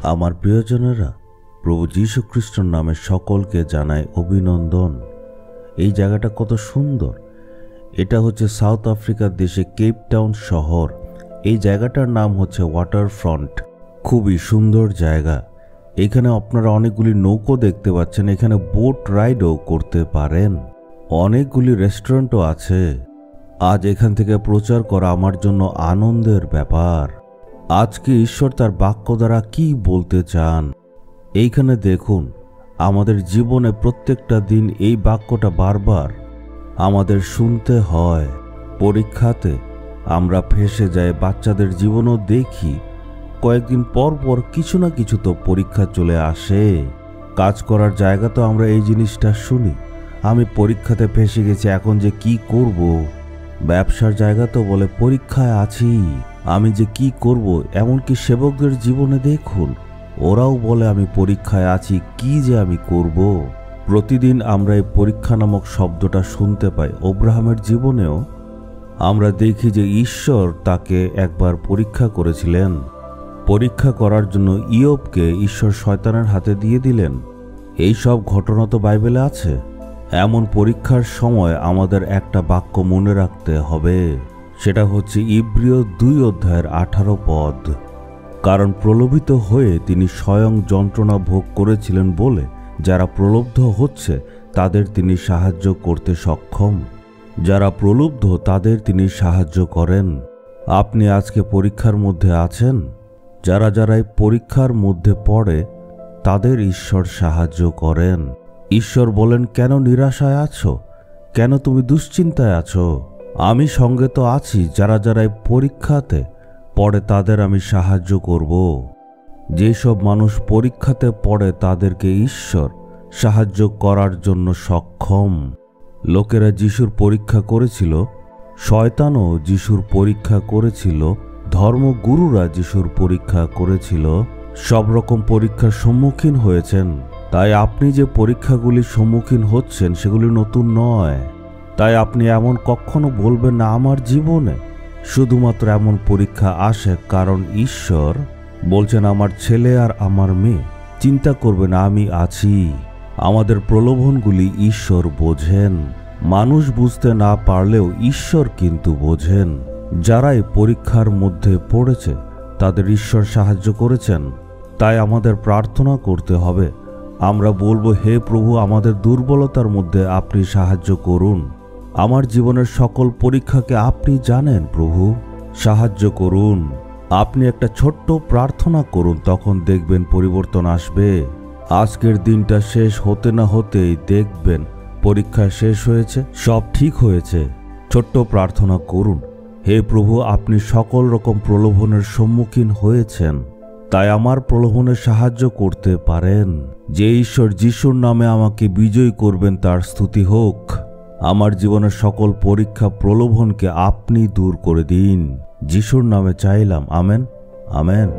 আমার প্রিয়জনেরা, প্রভু যীশু খ্রিস্টের নামে সকলকে জানাই অভিনন্দন। এই জায়গাটা কত সুন্দর। এটা হচ্ছে সাউথ আফ্রিকার দেশে কেপ টাউন শহর। এই জায়গাটার নাম হচ্ছে ওয়াটারফ্রন্ট। খুবই সুন্দর জায়গা। এখানে আপনারা অনেকগুলি নৌকো দেখতে পাচ্ছেন। এখানে বোট রাইডও করতে পারেন। অনেকগুলি রেস্টুরেন্টও আছে। আজ এখান থেকে প্রচার করা আমার জন্য আনন্দের ব্যাপার। আজকে ঈশ্বর তার বাক্য দ্বারা কি বলতে চান এইখানে দেখুন। আমাদের জীবনে প্রত্যেকটা দিন এই বাক্যটা বারবার আমাদের শুনতে হয়। পরীক্ষাতে আমরা ফেঁসে যাই, বাচ্চাদের জীবনও দেখি কয়েকদিন পর পর কিছু না কিছু তো পরীক্ষা চলে আসে। কাজ করার জায়গা তো আমরা এই জিনিসটা শুনি, আমি পরীক্ষাতে ফেঁসে গেছি, এখন যে কি করব। ব্যবসার জায়গা তো বলে পরীক্ষায় আছি, আমি যে কি করব। এমনকি সেবকদের জীবনে দেখুন, ওরাও বলে আমি পরীক্ষায় আছি, কি যে আমি করব। প্রতিদিন আমরা এই পরীক্ষা নামক শব্দটা শুনতে পাই। অব্রাহামের জীবনেও আমরা দেখি যে ঈশ্বর তাকে একবার পরীক্ষা করেছিলেন। পরীক্ষা করার জন্য ইয়োবকে ঈশ্বর শয়তানের হাতে দিয়ে দিলেন। এই সব ঘটনা তো বাইবেলে আছে। এমন পরীক্ষার সময় আমাদের একটা বাক্য মনে রাখতে হবে, সেটা হচ্ছে ইব্রিয় 2:18 পদ। কারণ প্রলোভিত হয়ে তিনি স্বয়ং যন্ত্রণা ভোগ করেছিলেন বলে যারা প্রলুব্ধ হচ্ছে তাদের তিনি সাহায্য করতে সক্ষম। যারা প্রলুব্ধ তাদের তিনি সাহায্য করেন। আপনি আজকে পরীক্ষার মধ্যে আছেন। যারা এই পরীক্ষার মধ্যে পড়ে তাদের ঈশ্বর সাহায্য করেন। ঈশ্বর বলেন, কেন নিরাশায় আছো, কেন তুমি দুশ্চিন্তায় আছো? আমি সঙ্গে তো আছি। যারা এই পরীক্ষাতে পড়ে তাদের আমি সাহায্য করব। যেসব মানুষ পরীক্ষাতে পড়ে তাদেরকে ঈশ্বর সাহায্য করার জন্য সক্ষম। লোকেরা যিশুর পরীক্ষা করেছিল, শয়তানও যিশুর পরীক্ষা করেছিল, ধর্মগুরুরা যিশুর পরীক্ষা করেছিল, সব রকম পরীক্ষার সম্মুখীন হয়েছেন। তাই আপনি যে পরীক্ষাগুলির সম্মুখীন হচ্ছেন সেগুলি নতুন নয়। তাই আপনি এমন কখনো বলবেন না আমার জীবনে শুধুমাত্র এমন পরীক্ষা আসে, কারণ ঈশ্বর বলছেন আমার ছেলে আর আমার মেয়ে, চিন্তা করবে না, আমি আছি। আমাদের প্রলোভনগুলি ঈশ্বর বোঝেন। মানুষ বুঝতে না পারলেও ঈশ্বর কিন্তু বোঝেন। যারাই পরীক্ষার মধ্যে পড়েছে তাদের ঈশ্বর সাহায্য করেছেন। তাই আমাদের প্রার্থনা করতে হবে। আমরা বলবো, হে প্রভু, আমাদের দুর্বলতার মধ্যে আপনি সাহায্য করুন। আমার জীবনের সকল পরীক্ষাকে আপনি জানেন প্রভু, সাহায্য করুন। আপনি একটা ছোট্ট প্রার্থনা করুন, তখন দেখবেন পরিবর্তন আসবে। আজকের দিনটা শেষ হতে না হতেই দেখবেন পরীক্ষা শেষ হয়েছে, সব ঠিক হয়েছে। ছোট্ট প্রার্থনা করুন, হে প্রভু, আপনি সকল রকম প্রলোভনের সম্মুখীন হয়েছেন, তাই আমার প্রলোভনে সাহায্য করতে পারেন। যে ঈশ্বর যিশুর নামে আমাকে বিজয়ী করবেন তার স্তুতি হোক। আমার জীবনের সকল পরীক্ষা প্রলোভনকে আপনি দূর করে দিন। যিশুর নামে চাইলাম, আমেন, আমেন।